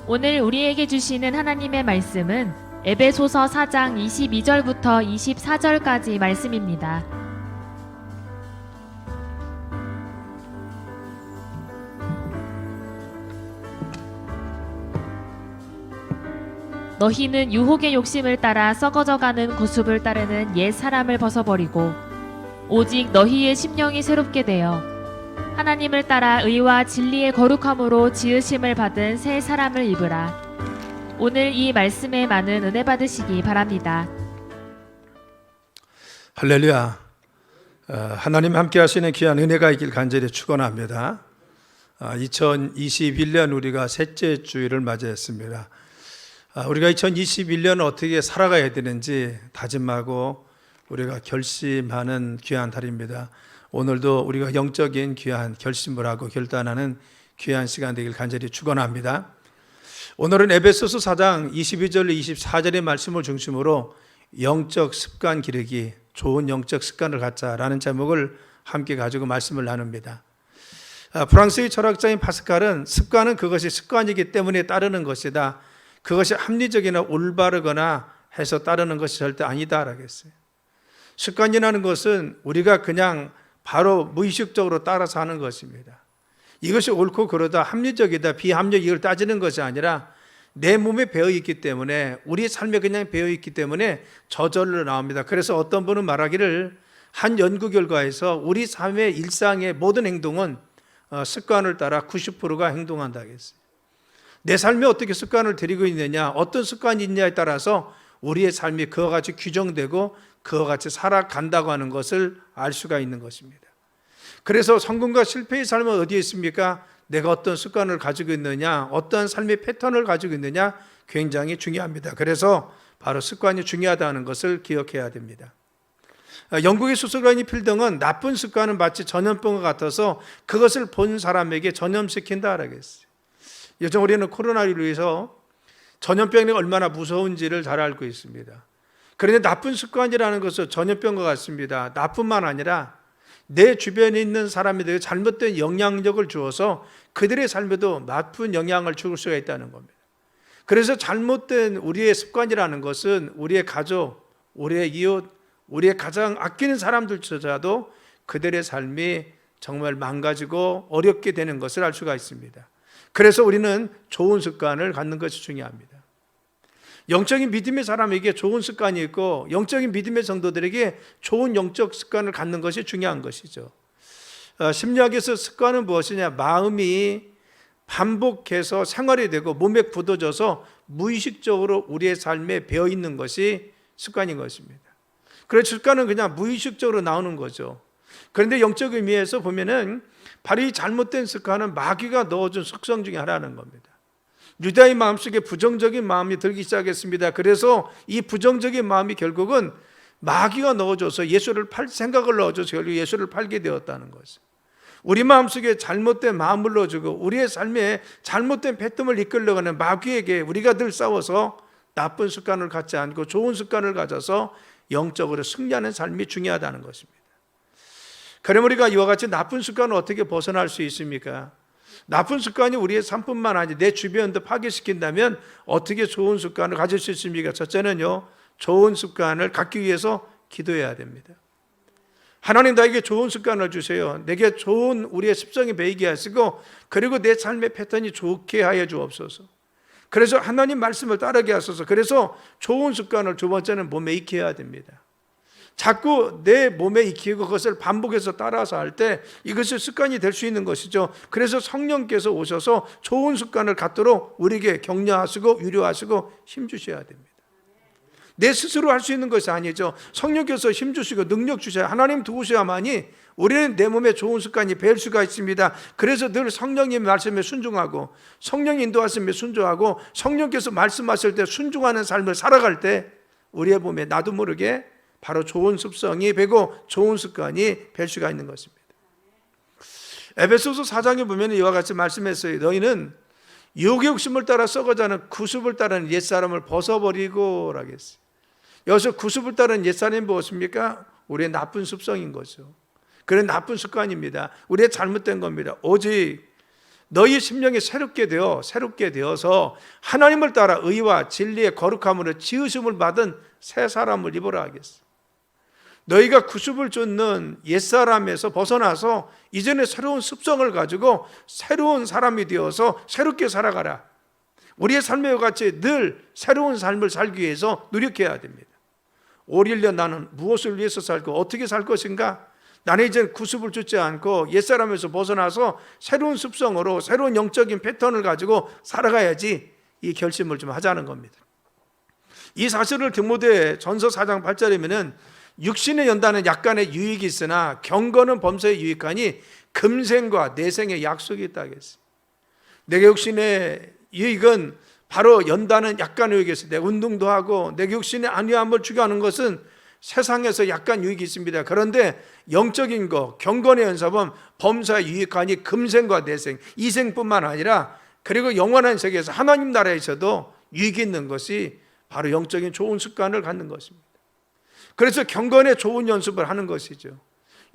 오늘 우리에게 주시는 하나님의 말씀은 에베소서 4장 22절부터 24절까지 말씀입니다. 너희는 유혹의 욕심을 따라 썩어져가는 구습을 따르는 옛 사람을 벗어버리고 오직 너희의 심령이 새롭게 되어 하나님을 따라 의와 진리의 거룩함으로 지으심을 받은 새 사람을 입으라. 오늘 이 말씀에 많은 은혜 받으시기 바랍니다. 할렐루야. 하나님 함께 하시는 귀한 은혜가 있길 간절히 축원합니다. 2021년 우리가 셋째 주일을 맞이했습니다. 우리가 2021년 어떻게 살아가야 되는지 다짐하고 우리가 결심하는 귀한 달입니다. 오늘도 우리가 영적인 귀한 결심을 하고 결단하는 귀한 시간 되길 간절히 축원합니다. 오늘은 에베소서 4장 22절 24절의 말씀을 중심으로 영적 습관 기르기, 좋은 영적 습관을 갖자라는 제목을 함께 가지고 말씀을 나눕니다. 프랑스의 철학자인 파스칼은 습관은 그것이 습관이기 때문에 따르는 것이다. 그것이 합리적이나 올바르거나 해서 따르는 것이 절대 아니다라고 했어요. 습관이라는 것은 우리가 그냥 바로 무의식적으로 따라서 하는 것입니다. 이것이 옳고 그러다, 합리적이다, 비합리적 이걸 따지는 것이 아니라 내 몸에 배어있기 때문에, 우리 삶에 그냥 배어있기 때문에 저절로 나옵니다. 그래서 어떤 분은 말하기를 한 연구 결과에서 우리 삶의 일상의 모든 행동은 습관을 따라 90%가 행동한다고 했어요. 내 삶에 어떻게 습관을 들이고 있느냐, 어떤 습관이 있냐에 따라서 우리의 삶이 그와 같이 규정되고 그와 같이 살아간다고 하는 것을 알 수가 있는 것입니다. 그래서 성공과 실패의 삶은 어디에 있습니까? 내가 어떤 습관을 가지고 있느냐, 어떤 삶의 패턴을 가지고 있느냐 굉장히 중요합니다. 그래서 바로 습관이 중요하다는 것을 기억해야 됩니다. 영국의 소설가인 필등은 나쁜 습관은 마치 전염병과 같아서 그것을 본 사람에게 전염시킨다라고 했어요. 요즘 우리는 코로나로 인해서 전염병이 얼마나 무서운지를 잘 알고 있습니다. 그런데 나쁜 습관이라는 것은 전염병과 같습니다. 나뿐만 아니라 내 주변에 있는 사람들에게 잘못된 영향력을 주어서 그들의 삶에도 나쁜 영향을 줄 수가 있다는 겁니다. 그래서 잘못된 우리의 습관이라는 것은 우리의 가족, 우리의 이웃, 우리의 가장 아끼는 사람들조차도 그들의 삶이 정말 망가지고 어렵게 되는 것을 알 수가 있습니다. 그래서 우리는 좋은 습관을 갖는 것이 중요합니다. 영적인 믿음의 사람에게 좋은 습관이 있고 영적인 믿음의 성도들에게 좋은 영적 습관을 갖는 것이 중요한 것이죠. 심리학에서 습관은 무엇이냐? 마음이 반복해서 생활이 되고 몸에 굳어져서 무의식적으로 우리의 삶에 배어있는 것이 습관인 것입니다. 그래서 습관은 그냥 무의식적으로 나오는 거죠. 그런데 영적 의미에서 보면은 바로 이 잘못된 습관은 마귀가 넣어준 속성 중에 하나라는 겁니다. 유다의 마음속에 부정적인 마음이 들기 시작했습니다. 그래서 이 부정적인 마음이 결국은 마귀가 넣어줘서 예수를 팔 생각을 넣어줘서 결국 예수를 팔게 되었다는 것이죠. 우리 마음속에 잘못된 마음을 넣어주고 우리의 삶에 잘못된 패턴을 이끌려가는 마귀에게 우리가 늘 싸워서 나쁜 습관을 갖지 않고 좋은 습관을 가져서 영적으로 승리하는 삶이 중요하다는 것입니다. 그럼 우리가 이와 같이 나쁜 습관을 어떻게 벗어날 수 있습니까? 나쁜 습관이 우리의 삶뿐만 아니라 내 주변도 파괴시킨다면 어떻게 좋은 습관을 가질 수 있습니까? 첫째는요, 좋은 습관을 갖기 위해서 기도해야 됩니다. 하나님 나에게 좋은 습관을 주세요. 내게 좋은 우리의 습성이 배이게 하시고 그리고 내 삶의 패턴이 좋게 하여 주옵소서. 그래서 하나님 말씀을 따르게 하소서. 그래서 좋은 습관을 두 번째는 몸에 익혀야 됩니다. 자꾸 내 몸에 익히고 그것을 반복해서 따라서 할 때 이것이 습관이 될 수 있는 것이죠. 그래서 성령께서 오셔서 좋은 습관을 갖도록 우리에게 격려하시고 위로하시고 힘주셔야 됩니다. 내 스스로 할 수 있는 것이 아니죠. 성령께서 힘주시고 능력 주셔야, 하나님 도우셔야만이 우리는 내 몸에 좋은 습관이 배울 수가 있습니다. 그래서 늘 성령님 말씀에 순종하고 성령 인도하심에 순종하고 성령께서 말씀하실 때 순종하는 삶을 살아갈 때 우리의 몸에 나도 모르게 바로 좋은 습성이 배고 좋은 습관이 뵐 수가 있는 것입니다. 에베소서 4장에 보면 이와 같이 말씀했어요. 너희는 유혹의 욕심을 따라 썩어가는 구습을 따르는 옛사람을 벗어버리고 라고 했어요. 여기서 구습을 따르는 옛사람이 무엇입니까? 우리의 나쁜 습성인 거죠. 그런 나쁜 습관입니다. 우리의 잘못된 겁니다. 오직 너희 심령이 새롭게 되어서 하나님을 따라 의와 진리의 거룩함으로 지으심을 받은 새 사람을 입으라 하겠어. 너희가 구습을 쫓는 옛사람에서 벗어나서 이전에 새로운 습성을 가지고 새로운 사람이 되어서 새롭게 살아가라. 우리의 삶과 같이 늘 새로운 삶을 살기 위해서 노력해야 됩니다. 5, 1년 나는 무엇을 위해서 살고 어떻게 살 것인가? 나는 이제 구습을 쫓지 않고 옛사람에서 벗어나서 새로운 습성으로 새로운 영적인 패턴을 가지고 살아가야지, 이 결심을 좀 하자는 겁니다. 이 사실을 디모데 전서 4장 8절이면은 육신에 연다는 약간의 유익이 있으나 경건은 범사에 유익하니 금생과 내생의 약속이 있다 하겠어요. 내게 육신의 유익은 바로 연다는 약간의 유익이 있어요. 내 운동도 하고 내게 육신의 안위함을 추구하는 것은 세상에서 약간 유익이 있습니다. 그런데 영적인 거, 경건의 연습은 범사에 유익하니 금생과 내생, 이생뿐만 아니라 그리고 영원한 세계에서 하나님 나라에서도 유익이 있는 것이 바로 영적인 좋은 습관을 갖는 것입니다. 그래서 경건의 좋은 연습을 하는 것이죠.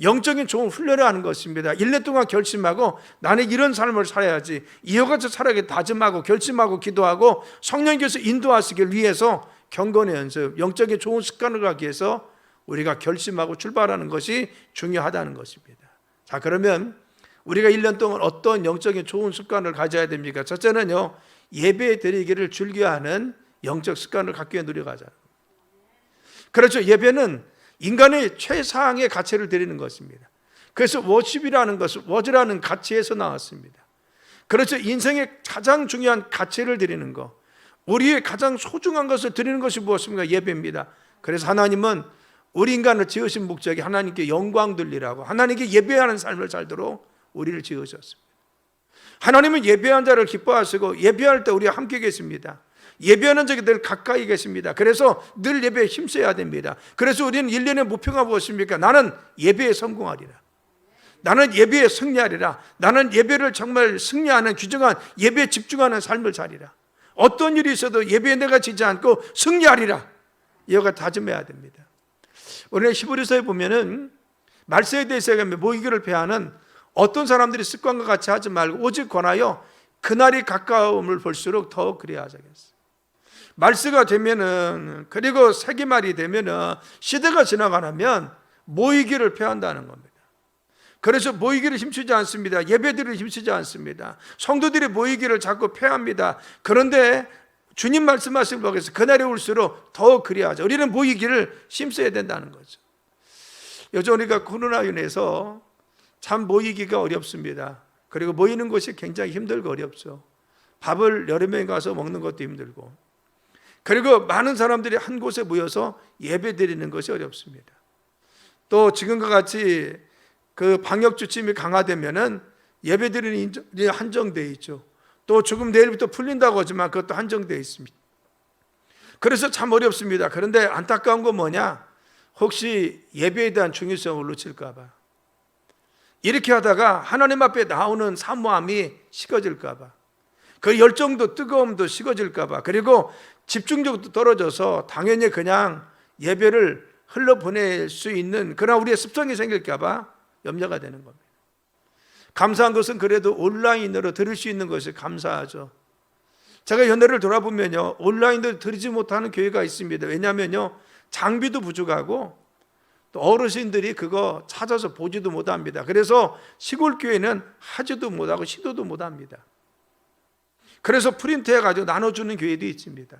영적인 좋은 훈련을 하는 것입니다. 1년 동안 결심하고 나는 이런 삶을 살아야지, 이어가서 살아야겠다 다짐하고 결심하고 기도하고 성령께서 인도하시길 위해서 경건의 연습, 영적인 좋은 습관을 갖기 위해서 우리가 결심하고 출발하는 것이 중요하다는 것입니다. 자, 그러면 우리가 1년 동안 어떤 영적인 좋은 습관을 가져야 됩니까? 첫째는요, 예배 드리기를 즐겨하는 영적 습관을 갖기 위해 노력하자. 그렇죠. 예배는 인간의 최상의 가치를 드리는 것입니다. 그래서 워십이라는 것은 워즈라는 가치에서 나왔습니다. 그렇죠. 인생의 가장 중요한 가치를 드리는 것, 우리의 가장 소중한 것을 드리는 것이 무엇입니까? 예배입니다. 그래서 하나님은 우리 인간을 지으신 목적이 하나님께 영광 돌리라고, 하나님께 예배하는 삶을 살도록 우리를 지으셨습니다. 하나님은 예배한 자를 기뻐하시고 예배할 때 우리와 함께 계십니다. 예배하는 적이 늘 가까이 계십니다. 그래서 늘 예배에 힘써야 됩니다. 그래서 우리는 1년의 목표가 무엇입니까? 나는 예배에 성공하리라. 나는 예배에 승리하리라. 나는 예배를 정말 승리하는 귀중한 예배에 집중하는 삶을 살리라. 어떤 일이 있어도 예배에 내가 지지 않고 승리하리라. 이거가 다짐해야 됩니다. 우리는 히브리서에 보면은 말세에 대해서 모이기를 패하는 어떤 사람들이 습관과 같이 하지 말고 오직 권하여 그날이 가까움을 볼수록 더욱 그래야 하자겠어요. 말세가 되면은, 그리고 세기말이 되면은, 시대가 지나가면 모이기를 패한다는 겁니다. 그래서 모이기를 힘쓰지 않습니다. 예배들을 힘쓰지 않습니다. 성도들이 모이기를 자꾸 패합니다. 그런데 주님 말씀하신 바에서 그날이 올수록 더 그리하자. 우리는 모이기를 힘써야 된다는 거죠. 요즘 우리가 코로나로 인해서 참 모이기가 어렵습니다. 그리고 모이는 것이 굉장히 힘들고 어렵죠. 밥을 여러 명이 가서 먹는 것도 힘들고, 그리고 많은 사람들이 한 곳에 모여서 예배 드리는 것이 어렵습니다. 또 지금과 같이 그 방역 지침이 강화되면은 예배 드리는 일이 한정되어 있죠. 또 조금 내일부터 풀린다고 하지만 그것도 한정되어 있습니다. 그래서 참 어렵습니다. 그런데 안타까운 건 뭐냐? 혹시 예배에 대한 중요성을 놓칠까 봐, 이렇게 하다가 하나님 앞에 나오는 사모함이 식어질까 봐, 그 열정도 뜨거움도 식어질까 봐, 그리고 집중력도 떨어져서 당연히 그냥 예배를 흘러보낼 수 있는 그런 우리의 습성이 생길까 봐 염려가 되는 겁니다. 감사한 것은 그래도 온라인으로 들을 수 있는 것이 감사하죠. 제가 연애를 돌아보면요, 온라인으로 들지 못하는 교회가 있습니다. 왜냐하면요, 장비도 부족하고 또 어르신들이 그거 찾아서 보지도 못합니다. 그래서 시골 교회는 하지도 못하고 시도도 못합니다. 그래서 프린트해가지고 나눠주는 교회도 있습니다.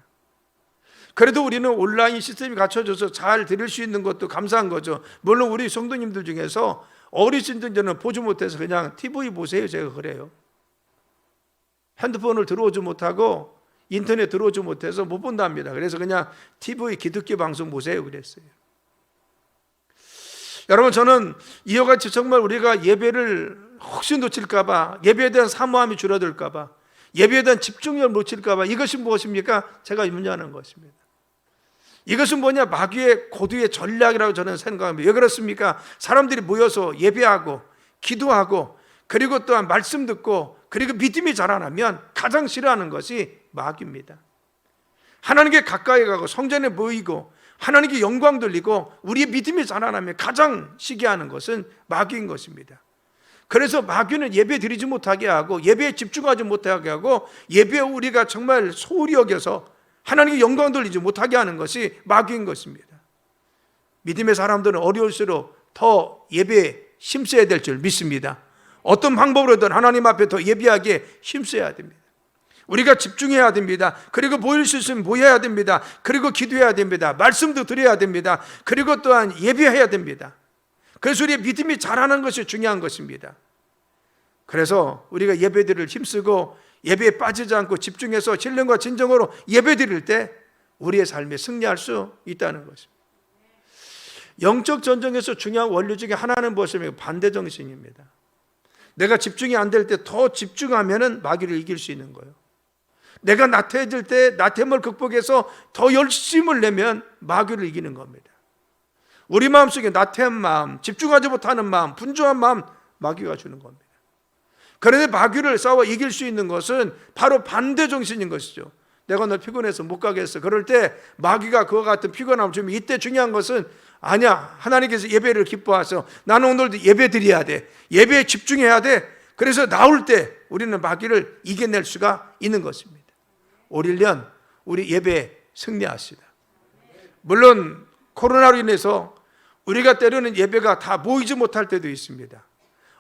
그래도 우리는 온라인 시스템이 갖춰져서 잘 들을 수 있는 것도 감사한 거죠. 물론 우리 성도님들 중에서 어르신들은 보지 못해서 그냥 TV 보세요, 제가 그래요. 핸드폰을 들어오지 못하고 인터넷 들어오지 못해서 못 본답니다. 그래서 그냥 TV 기독교 방송 보세요 그랬어요. 여러분, 저는 이와 같이 정말 우리가 예배를 혹시 놓칠까 봐, 예배에 대한 사모함이 줄어들까 봐, 예배에 대한 집중력을 놓칠까 봐, 이것이 무엇입니까? 제가 염려하는 것입니다. 이것은 뭐냐? 마귀의 고도의 전략이라고 저는 생각합니다. 왜 그렇습니까? 사람들이 모여서 예배하고 기도하고 그리고 또한 말씀 듣고 그리고 믿음이 자라나면 가장 싫어하는 것이 마귀입니다. 하나님께 가까이 가고 성전에 모이고 하나님께 영광 돌리고 우리의 믿음이 자라나면 가장 시기하는 것은 마귀인 것입니다. 그래서 마귀는 예배 드리지 못하게 하고 예배에 집중하지 못하게 하고 예배에 우리가 정말 소홀히 여겨서 하나님께 영광 돌리지 못하게 하는 것이 마귀인 것입니다. 믿음의 사람들은 어려울수록 더 예배에 힘써야 될 줄 믿습니다. 어떤 방법으로든 하나님 앞에 더 예배하게 힘써야 됩니다. 우리가 집중해야 됩니다. 그리고 모일 수 있으면 모여야 됩니다. 그리고 기도해야 됩니다. 말씀도 드려야 됩니다. 그리고 또한 예배해야 됩니다. 그래서 우리의 믿음이 자라는 것이 중요한 것입니다. 그래서 우리가 예배드릴 힘쓰고 예배에 빠지지 않고 집중해서 신령과 진정으로 예배드릴 때 우리의 삶에 승리할 수 있다는 것입니다. 영적 전쟁에서 중요한 원리 중에 하나는 무엇이냐면 반대 정신입니다. 내가 집중이 안 될 때 더 집중하면 마귀를 이길 수 있는 거예요. 내가 나태해질 때 나태함을 극복해서 더 열심을 내면 마귀를 이기는 겁니다. 우리 마음속에 나태한 마음, 집중하지 못하는 마음, 분주한 마음 마귀가 주는 겁니다. 그런데 마귀를 싸워 이길 수 있는 것은 바로 반대 정신인 것이죠. 내가 너 피곤해서 못 가겠어. 그럴 때 마귀가 그와 같은 피곤함을 주면 이때 중요한 것은 아니야. 하나님께서 예배를 기뻐하셔. 나는 오늘도 예배 드려야 돼. 예배에 집중해야 돼. 그래서 나올 때 우리는 마귀를 이겨낼 수가 있는 것입니다. 올 1년 우리 예배에 승리하시다. 물론 코로나로 인해서 우리가 때로는 예배가 다 모이지 못할 때도 있습니다.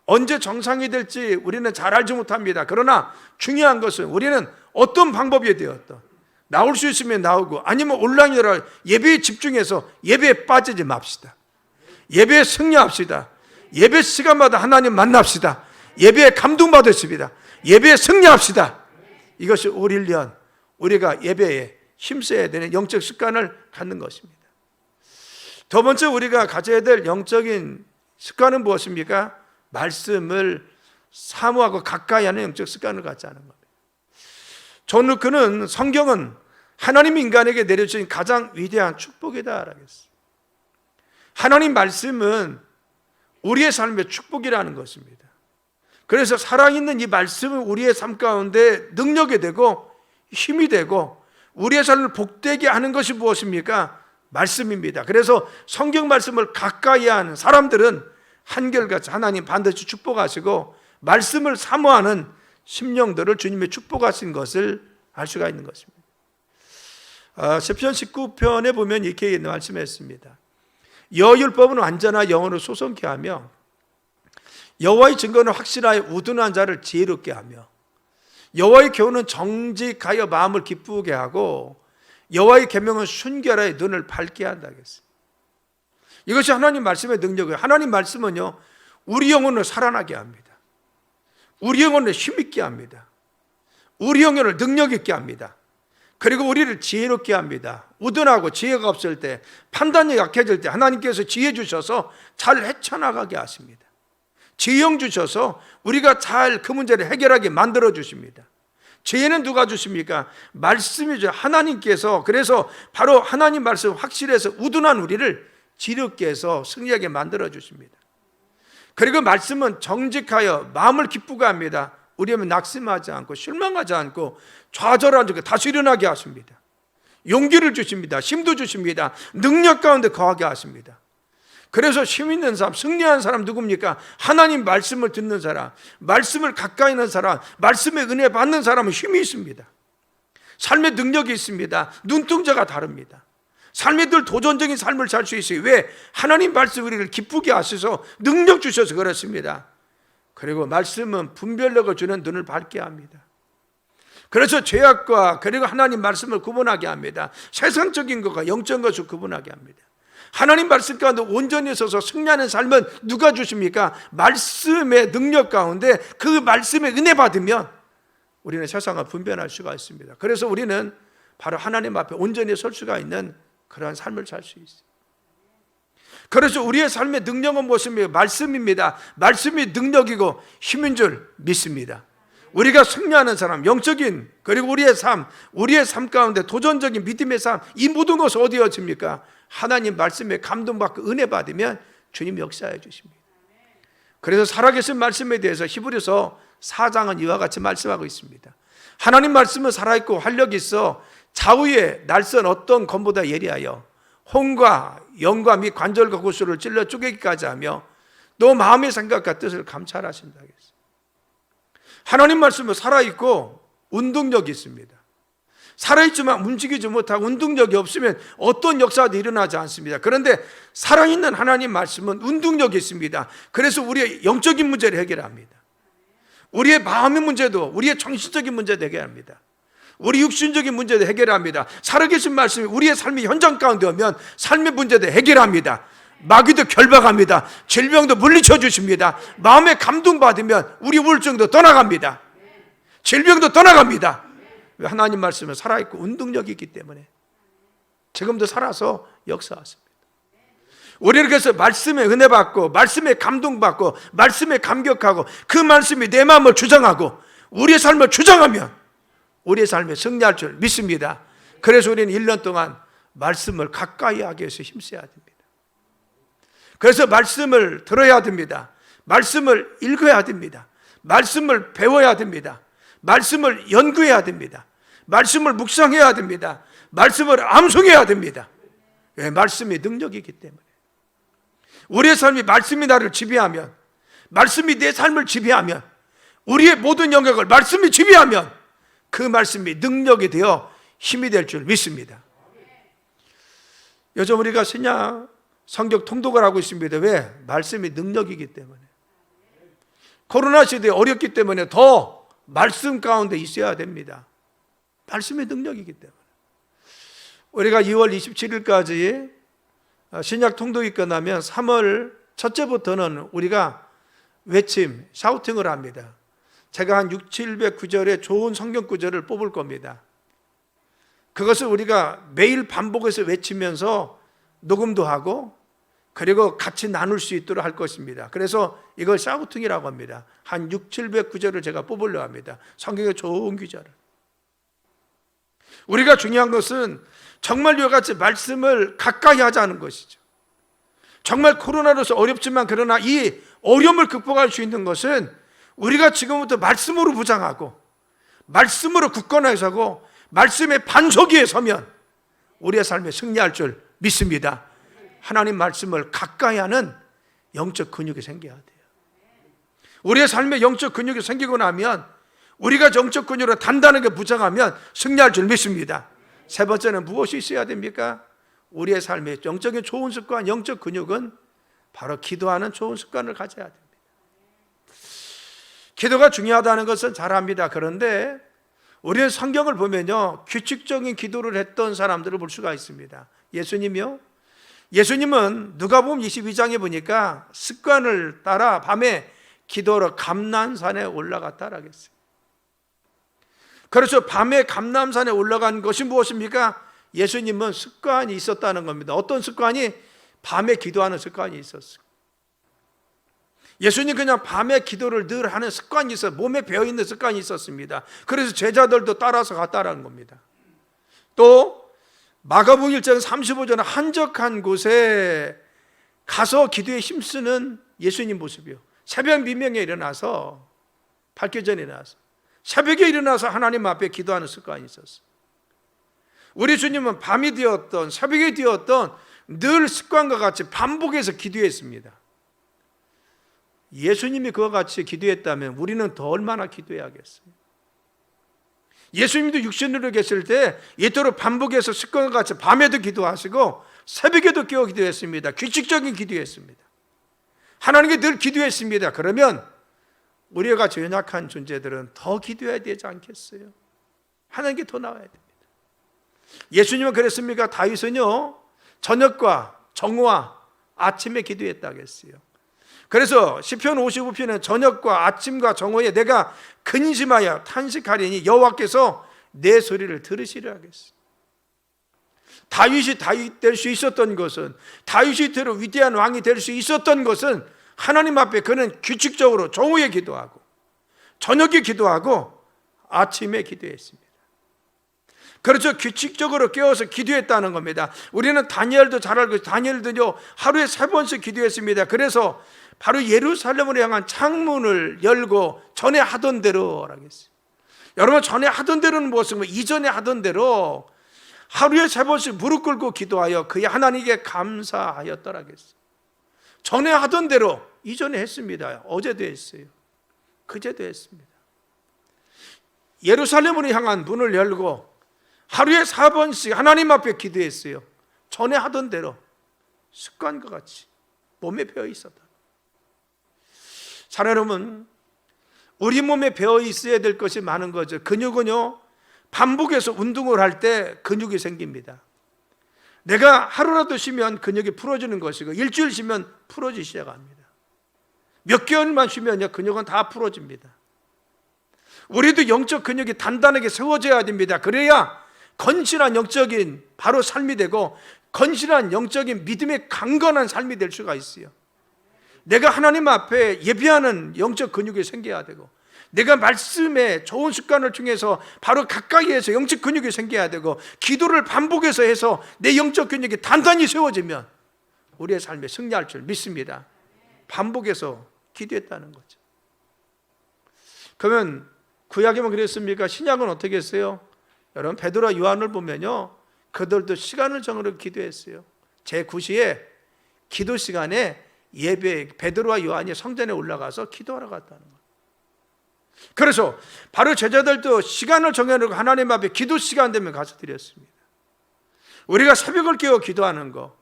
언제 정상이 될지 우리는 잘 알지 못합니다. 그러나 중요한 것은 우리는 어떤 방법이 되었던 나올 수 있으면 나오고 아니면 온라인으로 예배에 집중해서 예배에 빠지지 맙시다. 예배에 승리합시다. 예배 시간마다 하나님 만납시다. 예배에 감동받으십니다. 예배에 승리합시다. 이것이 올 1년 우리가 예배에 힘써야 되는 영적 습관을 갖는 것입니다. 두 번째 우리가 가져야 될 영적인 습관은 무엇입니까? 말씀을 사모하고 가까이 하는 영적 습관을 갖자는 겁니다. 존 루크는 성경은 하나님 인간에게 내려주신 가장 위대한 축복이다라고 했어요. 하나님 말씀은 우리의 삶의 축복이라는 것입니다. 그래서 살아있는 이 말씀은 우리의 삶 가운데 능력이 되고 힘이 되고 우리의 삶을 복되게 하는 것이 무엇입니까? 말씀입니다. 그래서 성경 말씀을 가까이 하는 사람들은 한결같이 하나님 반드시 축복하시고 말씀을 사모하는 심령들을 주님의 축복하신 것을 알 수가 있는 것입니다. 시편 19편에 보면 이렇게 말씀했습니다. 여호율법은 완전한 영혼을 소성케 하며 여호와의 증거는 확실하여 우둔한 자를 지혜롭게 하며 여호와의 교훈은 정직하여 마음을 기쁘게 하고 여호와의 계명은 순결하여 눈을 밝게 한다 했어요. 이것이 하나님 말씀의 능력이에요. 하나님 말씀은요, 우리 영혼을 살아나게 합니다. 우리 영혼을 힘있게 합니다. 우리 영혼을 능력 있게 합니다. 그리고 우리를 지혜롭게 합니다. 우둔하고 지혜가 없을 때, 판단이 약해질 때 하나님께서 지혜 주셔서 잘 헤쳐나가게 하십니다. 지혜형 주셔서 우리가 잘 그 문제를 해결하게 만들어 주십니다. 지혜는 누가 주십니까? 말씀이죠. 하나님께서. 그래서 바로 하나님 말씀 확실해서 우둔한 우리를 지혜롭게 해서 승리하게 만들어 주십니다. 그리고 말씀은 정직하여 마음을 기쁘게 합니다. 우리는 낙심하지 않고 실망하지 않고 좌절하지 않고 다시 일어나게 하십니다. 용기를 주십니다. 힘도 주십니다. 능력 가운데 거하게 하십니다. 그래서 힘 있는 사람, 승리한 사람 누굽니까? 하나님 말씀을 듣는 사람, 말씀을 가까이 있는 사람, 말씀의 은혜 받는 사람은 힘이 있습니다. 삶의 능력이 있습니다. 눈동자가 다릅니다. 삶의 늘 도전적인 삶을 살 수 있어요. 왜? 하나님 말씀 우리를 기쁘게 하셔서 능력 주셔서 그렇습니다. 그리고 말씀은 분별력을 주는 눈을 밝게 합니다. 그래서 죄악과 그리고 하나님 말씀을 구분하게 합니다. 세상적인 것과 영적인 것을 구분하게 합니다. 하나님 말씀 가운데 온전히 서서 승리하는 삶은 누가 주십니까? 말씀의 능력 가운데 그 말씀의 은혜 받으면 우리는 세상을 분별할 수가 있습니다. 그래서 우리는 바로 하나님 앞에 온전히 설 수가 있는 그러한 삶을 살 수 있어요. 그래서 우리의 삶의 능력은 무엇입니까? 말씀입니다. 말씀이 능력이고 힘인 줄 믿습니다. 우리가 승리하는 사람, 영적인 그리고 우리의 삶 가운데 도전적인 믿음의 삶, 이 모든 것이 어디여집니까? 하나님 말씀에 감동받고 은혜 받으면 주님 역사해 주십니다. 그래서 살아계신 말씀에 대해서 히브리서 4장은 이와 같이 말씀하고 있습니다. 하나님 말씀은 살아있고 활력이 있어 좌우에 날선 어떤 검보다 예리하여 혼과 영과 및 관절과 구수를 찔러 쪼개기까지 하며 또 마음의 생각과 뜻을 감찰하신다 했어요. 하나님 말씀은 살아있고 운동력이 있습니다. 살아있지만 움직이지 못하고 운동력이 없으면 어떤 역사도 일어나지 않습니다. 그런데 살아있는 하나님 말씀은 운동력이 있습니다. 그래서 우리의 영적인 문제를 해결합니다. 우리의 마음의 문제도, 우리의 정신적인 문제도 해결합니다. 우리 육신적인 문제도 해결합니다. 살아계신 말씀이 우리의 삶의 현장 가운데 오면 삶의 문제도 해결합니다. 마귀도 결박합니다. 질병도 물리쳐 주십니다. 마음에 감동받으면 우리 우울증도 떠나갑니다. 질병도 떠나갑니다. 왜? 하나님 말씀은 살아있고 운동력이 있기 때문에 지금도 살아서 역사하십니다. 우리는 그래서 말씀에 은혜 받고 말씀에 감동받고 말씀에 감격하고 그 말씀이 내 마음을 주장하고 우리의 삶을 주장하면 우리의 삶에 승리할 줄 믿습니다. 그래서 우리는 1년 동안 말씀을 가까이 하기 위해서 힘써야 됩니다. 그래서 말씀을 들어야 됩니다. 말씀을 읽어야 됩니다. 말씀을 배워야 됩니다. 말씀을 연구해야 됩니다. 말씀을 묵상해야 됩니다. 말씀을 암송해야 됩니다. 왜? 말씀이 능력이 있기 때문에. 우리의 삶이 말씀이 나를 지배하면, 말씀이 내 삶을 지배하면, 우리의 모든 영역을 말씀이 지배하면 그 말씀이 능력이 되어 힘이 될 줄 믿습니다. 요즘 우리가 신약 성경 통독을 하고 있습니다. 왜? 말씀이 능력이기 때문에. 코로나 시대에 어렵기 때문에 더 말씀 가운데 있어야 됩니다. 말씀의 능력이기 때문에. 우리가 2월 27일까지 신약 통독이 끝나면 3월 첫째부터는 우리가 외침, 샤우팅을 합니다. 제가 한 600-700구절의 좋은 성경 구절을 뽑을 겁니다. 그것을 우리가 매일 반복해서 외치면서 녹음도 하고 그리고 같이 나눌 수 있도록 할 것입니다. 그래서 이걸 샤우팅이라고 합니다. 한 600-700구절을 제가 뽑으려고 합니다. 성경의 좋은 구절을. 우리가 중요한 것은 정말 이와 같이 말씀을 가까이 하자는 것이죠. 정말 코로나로서 어렵지만 그러나 이 어려움을 극복할 수 있는 것은 우리가 지금부터 말씀으로 부장하고 말씀으로 굳건하게 서고 말씀의 반석 위에 서면 우리의 삶에 승리할 줄 믿습니다. 하나님 말씀을 가까이 하는 영적 근육이 생겨야 돼요. 우리의 삶에 영적 근육이 생기고 나면 우리가 영적 근육으로 단단하게 부장하면 승리할 줄 믿습니다. 세 번째는 무엇이 있어야 됩니까? 우리의 삶에 영적인 좋은 습관, 영적 근육은 바로 기도하는 좋은 습관을 가져야 됩니다. 기도가 중요하다는 것은 잘 압니다. 그런데 우리는 성경을 보면요, 규칙적인 기도를 했던 사람들을 볼 수가 있습니다. 예수님이요? 예수님은 누가복음 22장에 보니까 습관을 따라 밤에 기도로 감람산에 올라갔다라고 했어요. 그래서 밤에 감람산에 올라간 것이 무엇입니까? 예수님은 습관이 있었다는 겁니다. 어떤 습관이? 밤에 기도하는 습관이 있었어요. 예수님 그냥 밤에 기도를 늘 하는 습관이 있어요. 몸에 배어있는 습관이 있었습니다. 그래서 제자들도 따라서 갔다라는 겁니다. 또 마가복음 1장 35절은 한적한 곳에 가서 기도에 힘쓰는 예수님 모습이요. 새벽 미명에 일어나서, 밝기 전에 일어나서 새벽에 일어나서 하나님 앞에 기도하는 습관이 있었어요. 우리 주님은 밤이 되었던 새벽이 되었던 늘 습관과 같이 반복해서 기도했습니다. 예수님이 그와 같이 기도했다면 우리는 더 얼마나 기도해야겠어요? 예수님도 육신으로 계실 때 이토록 반복해서 습관과 같이 밤에도 기도하시고 새벽에도 깨어 기도했습니다. 규칙적인 기도했습니다. 하나님께 늘 기도했습니다. 그러면 우리와 같이 연약한 존재들은 더 기도해야 되지 않겠어요? 하나님께 더 나와야 됩니다. 예수님은 그랬습니까? 다윗은요, 저녁과 정오와 아침에 기도했다고 했어요. 그래서 시편 55편은 저녁과 아침과 정오에 내가 근심하여 탄식하리니 여호와께서 내 소리를 들으시리라 하겠어요. 다윗이 다윗 될 수 있었던 것은, 다윗이 대로 위대한 왕이 될 수 있었던 것은 하나님 앞에 그는 규칙적으로 정오에 기도하고 저녁에 기도하고 아침에 기도했습니다. 그렇죠. 규칙적으로 깨어서 기도했다는 겁니다. 우리는 다니엘도 잘 알고, 다니엘도요 하루에 3번씩 기도했습니다. 그래서 바로 예루살렘으로 향한 창문을 열고 전에 하던 대로 하겠어요. 여러분, 전에 하던 대로는 무엇인가? 이전에 하던 대로 하루에 3번씩 무릎 꿇고 기도하여 그의 하나님께 감사하였더라겠어요. 전에 하던 대로 이전에 했습니다. 어제도 했어요. 그제도 했습니다. 예루살렘으로 향한 문을 열고 하루에 4번씩 하나님 앞에 기도했어요. 전에 하던 대로 습관과 같이 몸에 배어 있었다. 사랑하는 여러분, 우리 몸에 배어 있어야 될 것이 많은 거죠. 근육은요, 반복해서 운동을 할 때 근육이 생깁니다. 내가 하루라도 쉬면 근육이 풀어지는 것이고 일주일 쉬면 풀어지기 시작합니다. 몇 개월만 쉬면요, 근육은 다 풀어집니다. 우리도 영적 근육이 단단하게 세워져야 됩니다. 그래야 건실한 영적인 바로 삶이 되고 건실한 영적인 믿음의 강건한 삶이 될 수가 있어요. 내가 하나님 앞에 예배하는 영적 근육이 생겨야 되고 내가 말씀의 좋은 습관을 통해서 바로 가까이에서 영적 근육이 생겨야 되고 기도를 반복해서 해서 내 영적 근육이 단단히 세워지면 우리의 삶에 승리할 줄 믿습니다. 반복해서 기도했다는 거죠. 그러면 구약에만 그랬습니까? 신약은 어떻게 했어요? 여러분 베드로와 요한을 보면요, 그들도 시간을 정하고 기도했어요. 제9시에 기도 시간에 예배 베드로와 요한이 성전에 올라가서 기도하러 갔다는 거예요. 그래서 바로 제자들도 시간을 정해놓고 하나님 앞에 기도 시간 되면 가서 드렸습니다. 우리가 새벽을 깨워 기도하는 거,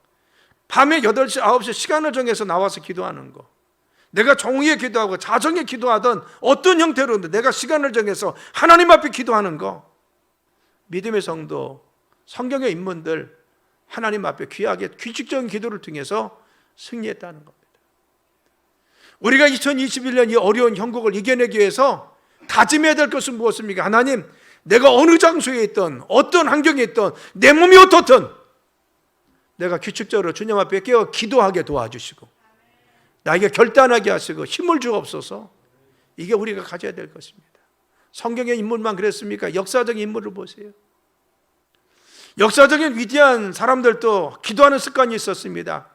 밤에 8시, 9시 시간을 정해서 나와서 기도하는 거, 내가 종이에 기도하고 자정에 기도하던 어떤 형태로든 내가 시간을 정해서 하나님 앞에 기도하는 거, 믿음의 성도, 성경의 인물들 하나님 앞에 귀하게 규칙적인 기도를 통해서 승리했다는 겁니다. 우리가 2021년 이 어려운 형국을 이겨내기 위해서 다짐해야 될 것은 무엇입니까? 하나님, 내가 어느 장소에 있든 어떤 환경에 있든 내 몸이 어떻든 내가 규칙적으로 주님 앞에 깨어 기도하게 도와주시고 나에게 결단하게 하시고 힘을 주옵소서. 이게 우리가 가져야 될 것입니다. 성경의 인물만 그랬습니까? 역사적인 인물을 보세요. 역사적인 위대한 사람들도 기도하는 습관이 있었습니다.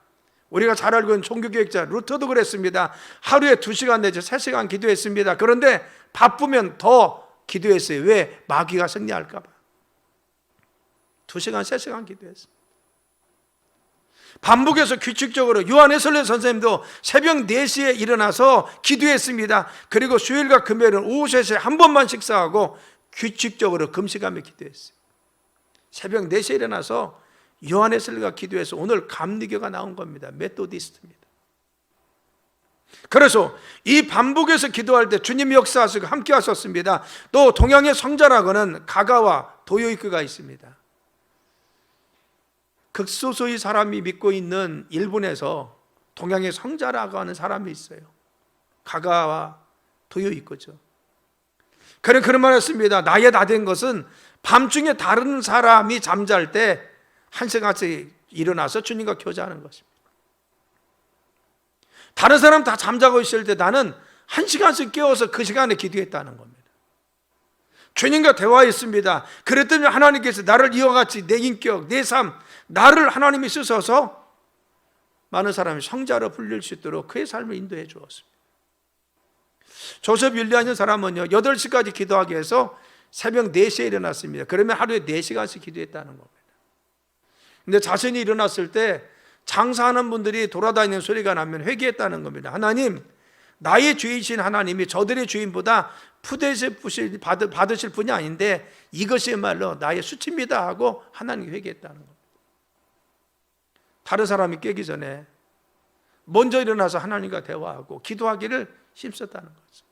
우리가 잘 알고 있는 종교개혁자 루터도 그랬습니다. 하루에 2시간 내지 3시간 기도했습니다. 그런데 바쁘면 더 기도했어요. 왜? 마귀가 승리할까 봐. 2시간, 3시간 기도했습니다. 반복해서 규칙적으로 요한에슬레 선생님도 새벽 4시에 일어나서 기도했습니다. 그리고 수요일과 금요일은 오후 3시에 한 번만 식사하고 규칙적으로 금식하며 기도했어요. 새벽 4시에 일어나서 요한에슬레가 기도해서 오늘 감리교가 나온 겁니다. 메토디스트입니다. 그래서 이 반복해서 기도할 때 주님이 역사하시고 함께 하셨습니다. 또 동양의 성자라고는 가가와 도요이크가 있습니다. 극소수의 사람이 믿고 있는 일본에서 동양의 성자라고 하는 사람이 있어요. 가가와 도요이크죠. 그는 그런 말 했습니다. 나의 다 된 것은 밤중에 다른 사람이 잠잘 때 한 시간씩 일어나서 주님과 교제하는 것입니다. 다른 사람 다 잠자고 있을 때 나는 한 시간씩 깨워서 그 시간에 기도했다는 겁니다. 주님과 대화했습니다. 그랬더니 하나님께서 나를 이와 같이 내 인격, 내 삶, 나를 하나님이 쓰셔서 많은 사람이 성자로 불릴 수 있도록 그의 삶을 인도해 주었습니다. 조셉 윌리안이라는 사람은요 8시까지 기도하기 위해서 새벽 4시에 일어났습니다. 그러면 하루에 4시간씩 기도했다는 겁니다. 근데 자신이 일어났을 때 장사하는 분들이 돌아다니는 소리가 나면 회개했다는 겁니다. 하나님, 나의 주이신 하나님이 저들의 주인보다 푸대시 받으실 분이 아닌데 이것이야말로 나의 수치입니다 하고 하나님께 회개했다는 겁니다. 다른 사람이 깨기 전에 먼저 일어나서 하나님과 대화하고 기도하기를 힘썼다는 거죠.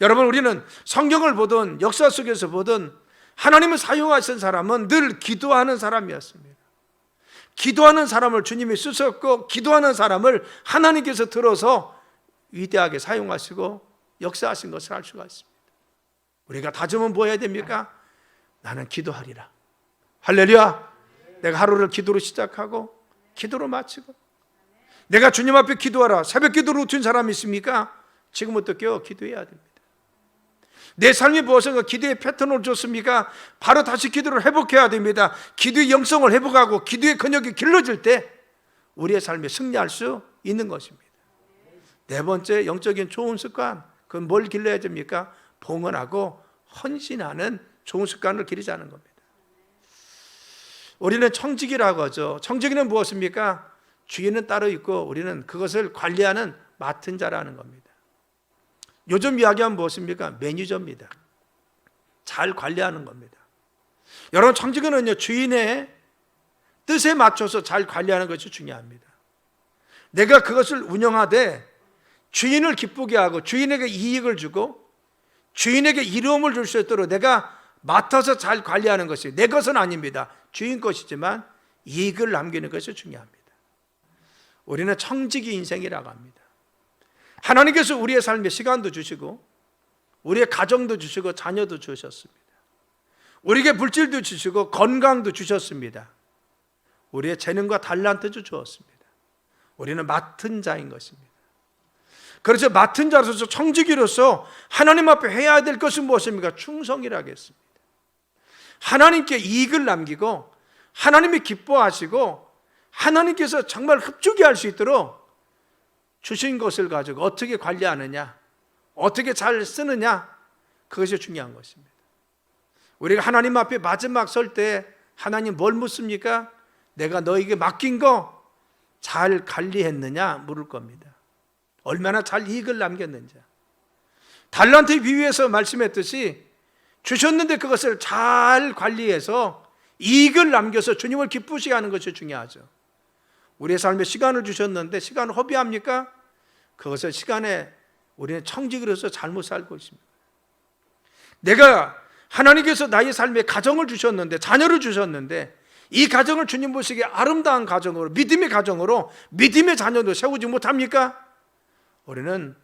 여러분, 우리는 성경을 보든 역사 속에서 보든 하나님을 사용하신 사람은 늘 기도하는 사람이었습니다. 기도하는 사람을 주님이 쓰셨고 기도하는 사람을 하나님께서 들어서 위대하게 사용하시고 역사하신 것을 알 수가 있습니다. 우리가 다짐은 뭐 해야 됩니까? 나는 기도하리라. 할렐루야. 내가 하루를 기도로 시작하고 기도로 마치고 내가 주님 앞에 기도하라. 새벽 기도 루틴 사람이 있습니까? 지금부터 깨어 기도해야 됩니다. 내 삶이 무엇인가 기도의 패턴을 줬습니까? 바로 다시 기도를 회복해야 됩니다. 기도의 영성을 회복하고 기도의 근육이 길러질 때 우리의 삶에 승리할 수 있는 것입니다. 네 번째 영적인 좋은 습관, 그건 뭘 길러야 됩니까? 봉헌하고 헌신하는 좋은 습관을 기르자는 겁니다. 우리는 청지기라고 하죠. 청지기는 무엇입니까? 주인은 따로 있고 우리는 그것을 관리하는 맡은 자라는 겁니다. 요즘 이야기하면 무엇입니까? 매니저입니다. 잘 관리하는 겁니다. 여러분, 청지기는요, 주인의 뜻에 맞춰서 잘 관리하는 것이 중요합니다. 내가 그것을 운영하되 주인을 기쁘게 하고 주인에게 이익을 주고 주인에게 이로움을 줄 수 있도록 내가 맡아서 잘 관리하는 것이 내 것은 아닙니다. 주인 것이지만 이익을 남기는 것이 중요합니다. 우리는 청지기 인생이라고 합니다. 하나님께서 우리의 삶에 시간도 주시고 우리의 가정도 주시고 자녀도 주셨습니다. 우리에게 물질도 주시고 건강도 주셨습니다. 우리의 재능과 달란트도 주었습니다. 우리는 맡은 자인 것입니다. 그래서 맡은 자로서 청지기로서 하나님 앞에 해야 될 것은 무엇입니까? 충성이라고 했습니다. 하나님께 이익을 남기고 하나님이 기뻐하시고 하나님께서 정말 흡족해 할 수 있도록 주신 것을 가지고 어떻게 관리하느냐, 어떻게 잘 쓰느냐, 그것이 중요한 것입니다. 우리가 하나님 앞에 마지막 설 때 하나님 뭘 묻습니까? 내가 너에게 맡긴 거 잘 관리했느냐 물을 겁니다. 얼마나 잘 이익을 남겼는지. 달란트 비유에서 말씀했듯이 주셨는데 그것을 잘 관리해서 이익을 남겨서 주님을 기쁘시게 하는 것이 중요하죠. 우리의 삶에 시간을 주셨는데 시간을 허비합니까? 그것을 시간에 우리는 청지기로서 잘못 살고 있습니다. 내가 하나님께서 나의 삶에 가정을 주셨는데, 자녀를 주셨는데 이 가정을 주님 보시기에 아름다운 가정으로, 믿음의 가정으로, 믿음의 자녀도 세우지 못합니까? 우리는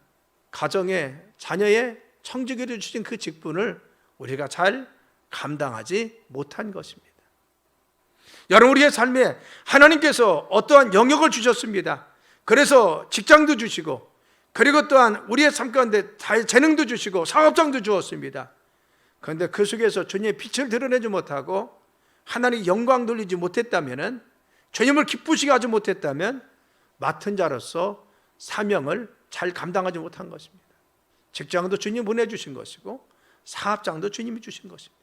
가정에, 자녀의 청지기를 주신 그 직분을 우리가 잘 감당하지 못한 것입니다. 여러분, 우리의 삶에 하나님께서 어떠한 영역을 주셨습니다. 그래서 직장도 주시고, 그리고 또한 우리의 삶 가운데 재능도 주시고 사업장도 주었습니다. 그런데 그 속에서 주님의 빛을 드러내지 못하고 하나님의 영광 돌리지 못했다면, 주님을 기쁘시게 하지 못했다면 맡은 자로서 사명을 잘 감당하지 못한 것입니다. 직장도 주님 보내주신 것이고 사업장도 주님이 주신 것입니다.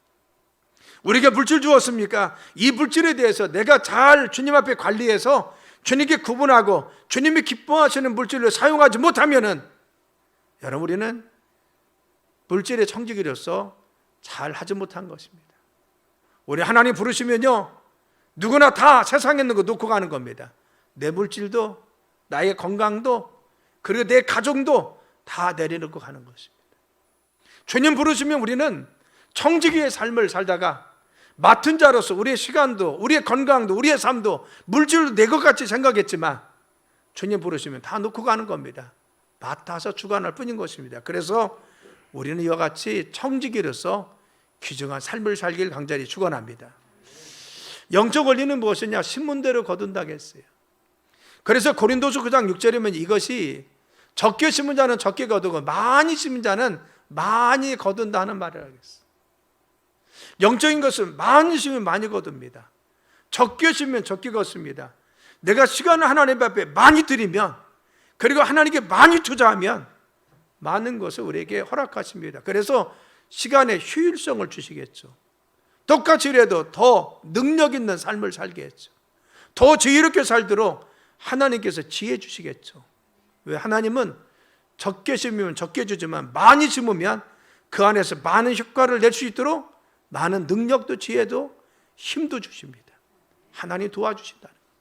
우리에게 물질 주었습니까? 이 물질에 대해서 내가 잘 주님 앞에 관리해서 주님께 구분하고 주님이 기뻐하시는 물질을 사용하지 못하면 여러분, 우리는 물질의 청지기로서 잘 하지 못한 것입니다. 우리 하나님 부르시면요, 누구나 다 세상에 있는 거 놓고 가는 겁니다. 내 물질도, 나의 건강도, 그리고 내 가정도 다 내려놓고 가는 것입니다. 주님 부르시면 우리는 청지기의 삶을 살다가 맡은 자로서 우리의 시간도, 우리의 건강도, 우리의 삶도, 물질도 내 것 같이 생각했지만 주님 부르시면 다 놓고 가는 겁니다. 맡아서 주관할 뿐인 것입니다. 그래서 우리는 이와 같이 청지기로서 귀중한 삶을 살길 간절히 축원합니다. 영적 원리는 무엇이냐? 신문대로 거둔다고 했어요. 그래서 고린도서 9장 6절이면 이것이 적게 심은 자는 적게 거두고 많이 심은 자는 많이 거둔다 하는 말을 하겠어요. 영적인 것은 많이 심으면 많이 거둡니다. 적게 심으면 적게 거둡니다. 내가 시간을 하나님 앞에 많이 드리면, 그리고 하나님께 많이 투자하면 많은 것을 우리에게 허락하십니다. 그래서 시간의 효율성을 주시겠죠. 똑같이 이래도 더 능력 있는 삶을 살게 했죠. 더 지혜롭게 살도록 하나님께서 지혜 주시겠죠. 왜? 하나님은 적게 심으면 적게 주지만 많이 심으면 그 안에서 많은 효과를 낼 수 있도록 많은 능력도 지혜도 힘도 주십니다. 하나님 도와주신다는 겁니다.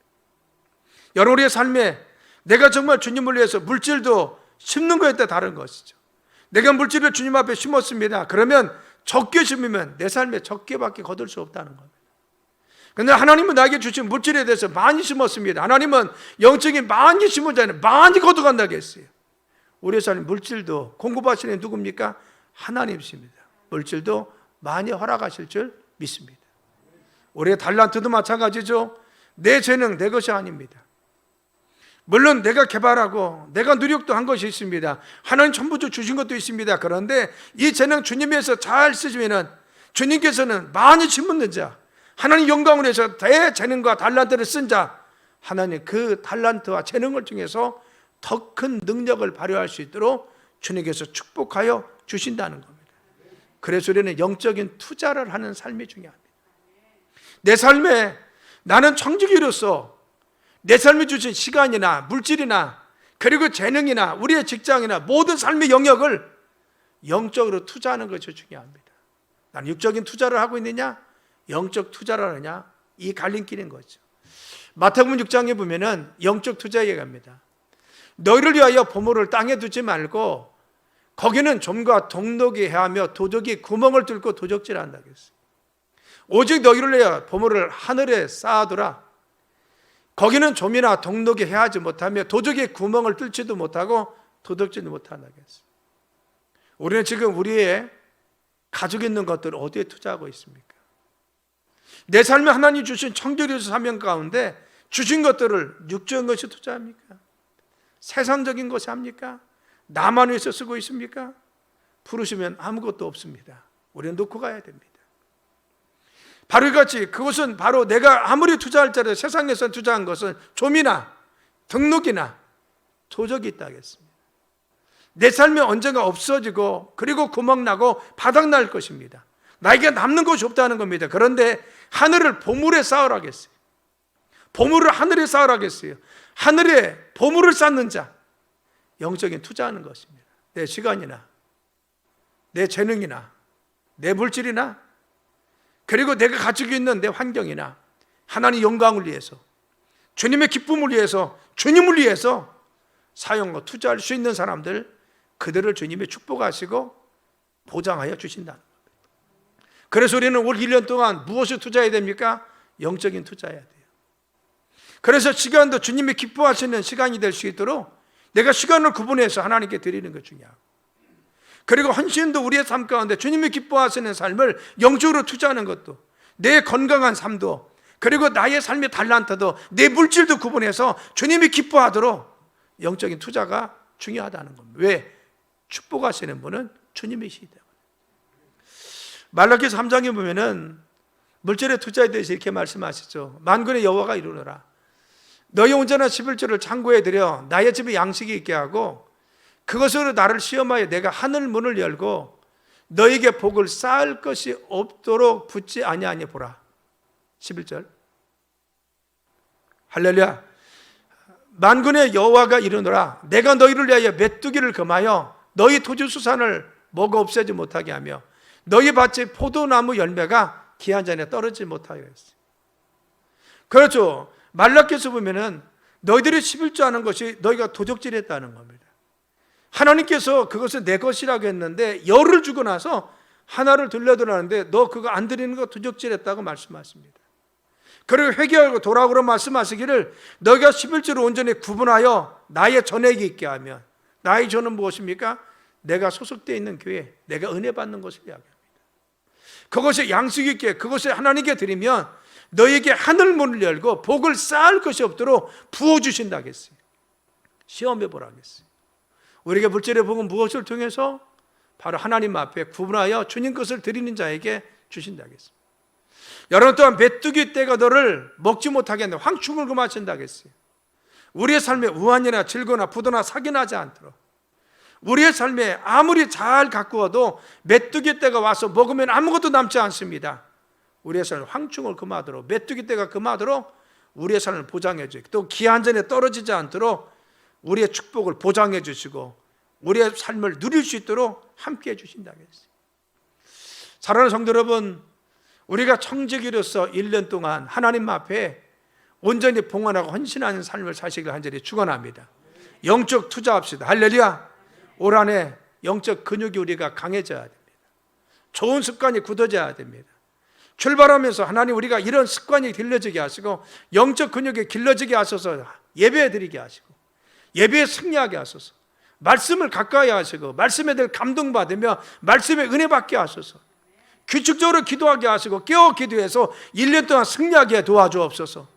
여러분, 우리의 삶에 내가 정말 주님을 위해서 물질도 심는 거에 따라 다른 것이죠. 내가 물질을 주님 앞에 심었습니다. 그러면 적게 심으면 내 삶에 적게밖에 거둘 수 없다는 겁니다. 그런데 하나님은 나에게 주신 물질에 대해서 많이 심었습니다. 하나님은 영적인 많이 심은 자는 많이 거둬간다고 했어요. 우리의 삶 물질도 공급하시는 누굽니까? 하나님이십니다. 물질도 많이 허락하실 줄 믿습니다. 우리의 달란트도 마찬가지죠. 내 재능, 내 것이 아닙니다. 물론 내가 개발하고 내가 노력도 한 것이 있습니다. 하나님 전부 주신 것도 있습니다. 그런데 이 재능 주님에서 잘 쓰시면 주님께서는 많이 심는 자, 하나님 영광을 위해서 대재능과 달란트를 쓴 자, 하나님 그 달란트와 재능을 통해서 더 큰 능력을 발휘할 수 있도록 주님께서 축복하여 주신다는 겁니다. 그래서 우리는 영적인 투자를 하는 삶이 중요합니다. 내 삶에 나는 청지기로서 내 삶에 주신 시간이나 물질이나 그리고 재능이나 우리의 직장이나 모든 삶의 영역을 영적으로 투자하는 것이 중요합니다. 나는 육적인 투자를 하고 있느냐, 영적 투자를 하느냐, 이 갈림길인 거죠. 마태복음 6장에 보면은 영적 투자 얘기합니다. 너희를 위하여 보물을 땅에 두지 말고 거기는 좀과 동록이 해하며 도적이 구멍을 뚫고 도적질한다 그랬어요. 오직 너희를 위하여 보물을 하늘에 쌓아두라. 거기는 좀이나 동록이 해하지 못하며 도적이 구멍을 뚫지도 못하고 도둑질도 못한다 그랬어요. 우리는 지금 우리의 가지고 있는 것들을 어디에 투자하고 있습니까? 내 삶에 하나님 주신 청결의 사명 가운데 주신 것들을 육적인 것이 투자합니까? 세상적인 것이 합니까? 나만 위해서 쓰고 있습니까? 부르시면 아무것도 없습니다. 우리는 놓고 가야 됩니다. 바로 이같이 그것은 바로 내가 아무리 투자할 자라도 세상에서 투자한 것은 좀이나 등록이나 도적이 있다 하겠습니다. 내 삶에 언젠가 없어지고 그리고 구멍나고 바닥날 것입니다. 나에게 남는 것이 없다는 겁니다. 그런데 하늘을 보물에 쌓으라겠어요. 보물을 하늘에 쌓으라겠어요. 하늘에 보물을 쌓는 자, 영적인 투자하는 것입니다. 내 시간이나 내 재능이나 내 물질이나 그리고 내가 가지고 있는 내 환경이나 하나님의 영광을 위해서, 주님의 기쁨을 위해서, 주님을 위해서 사용과 투자할 수 있는 사람들, 그들을 주님이 축복하시고 보장하여 주신다는 겁니다. 그래서 우리는 올 1년 동안 무엇을 투자해야 됩니까? 영적인 투자해야 돼요. 그래서 시간도 주님이 기뻐하시는 시간이 될 수 있도록 내가 시간을 구분해서 하나님께 드리는 것 중요하고, 그리고 헌신도 우리의 삶 가운데 주님이 기뻐하시는 삶을 영적으로 투자하는 것도, 내 건강한 삶도, 그리고 나의 삶의 달란트도, 내 물질도 구분해서 주님이 기뻐하도록 영적인 투자가 중요하다는 겁니다. 왜? 축복하시는 분은 주님이시기 때문에. 말라기서 3장에 보면은 물질에 투자에 대해서 이렇게 말씀하시죠. 만군의 여호와가 이르노라. 너희 온전한 11조를 창고에 들여 나의 집에 양식이 있게 하고 그것으로 나를 시험하여 내가 하늘 문을 열고 너에게 복을 쌓을 것이 없도록 붙지 아니하니 보라. 11절. 할렐루야. 만군의 여호와가 이르노라. 내가 너희를 위하여 메뚜기를 금하여 너희 토지 수산을 먹어 없애지 못하게 하며 너희 밭의 포도나무 열매가 기한 전에 떨어지지 못하게 했어요. 그렇죠. 말라기서 보면은 너희들이 11조 하는 것이 너희가 도적질했다는 겁니다. 하나님께서 그것은 내 것이라고 했는데 열을 주고 나서 하나를 들려드렸는데 너 그거 안 드리는 거 도적질했다고 말씀하십니다. 그리고 회개하고 돌아오라 말씀하시기를 너희가 11조를 온전히 구분하여 나의 전액이 있게 하면, 나의 전은 무엇입니까? 내가 소속되어 있는 교회, 내가 은혜 받는 것을 이야기합니다. 그것이 양식 있게 그것을 하나님께 드리면 너에게 하늘 문을 열고 복을 쌓을 것이 없도록 부어주신다 하겠어요. 시험해 보라 하겠어요. 우리에게 물질의 복은 무엇을 통해서? 바로 하나님 앞에 구분하여 주님 것을 드리는 자에게 주신다 하겠습니다. 여러분 또한 메뚜기 떼가 너를 먹지 못하게 하는데 황충을 금하신다 하겠어요. 우리의 삶에 우환이나 질거나 부도나 사기나 하지 않도록, 우리의 삶에 아무리 잘 가꾸어도 메뚜기 떼가 와서 먹으면 아무것도 남지 않습니다. 우리의 삶을 황충을 금하도록, 메뚜기 떼가 금하도록 우리의 삶을 보장해 주시고, 또 기한 전에 떨어지지 않도록 우리의 축복을 보장해 주시고 우리의 삶을 누릴 수 있도록 함께 해 주신다 하겠어요. 사랑하는 성도 여러분, 우리가 청지기로서 1년 동안 하나님 앞에 온전히 봉헌하고 헌신하는 삶을 사시길 간절히 축원합니다. 영적 투자합시다. 할렐루야. 올 한 해 영적 근육이 우리가 강해져야 됩니다. 좋은 습관이 굳어져야 됩니다. 출발하면서 하나님 우리가 이런 습관이 길러지게 하시고 영적 근육이 길러지게 하셔서 예배해 드리게 하시고 예배에 승리하게 하소서. 말씀을 가까이 하시고 말씀에 대해 감동받으며 말씀에 은혜 받게 하소서. 규칙적으로 기도하게 하시고 깨어 기도해서 1년 동안 승리하게 도와주옵소서.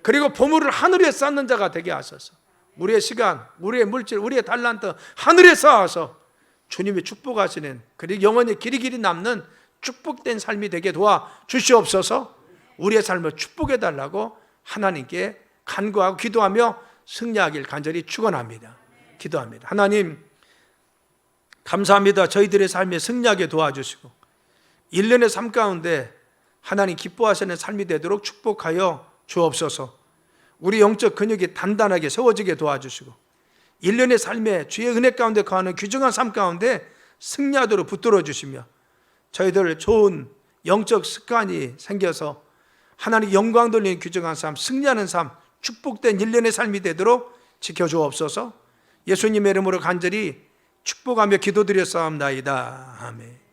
그리고 보물을 하늘에 쌓는 자가 되게 하소서. 우리의 시간, 우리의 물질, 우리의 달란트 하늘에 쌓아서 주님이 축복하시는, 그리고 영원히 길이 남는 축복된 삶이 되게 도와주시옵소서. 우리의 삶을 축복해달라고 하나님께 간구하고 기도하며 승리하길 간절히 축원합니다. 기도합니다. 하나님 감사합니다. 저희들의 삶에 승리하게 도와주시고 1년의 삶 가운데 하나님 기뻐하시는 삶이 되도록 축복하여 주옵소서. 우리 영적 근육이 단단하게 세워지게 도와주시고 일련의 삶에 주의 은혜 가운데 거하는 귀중한 삶 가운데 승리하도록 붙들어 주시며 저희들 좋은 영적 습관이 생겨서 하나님 영광 돌리는 귀중한 삶, 승리하는 삶, 축복된 일련의 삶이 되도록 지켜주옵소서. 예수님의 이름으로 간절히 축복하며 기도드렸사옵나이다. 아멘.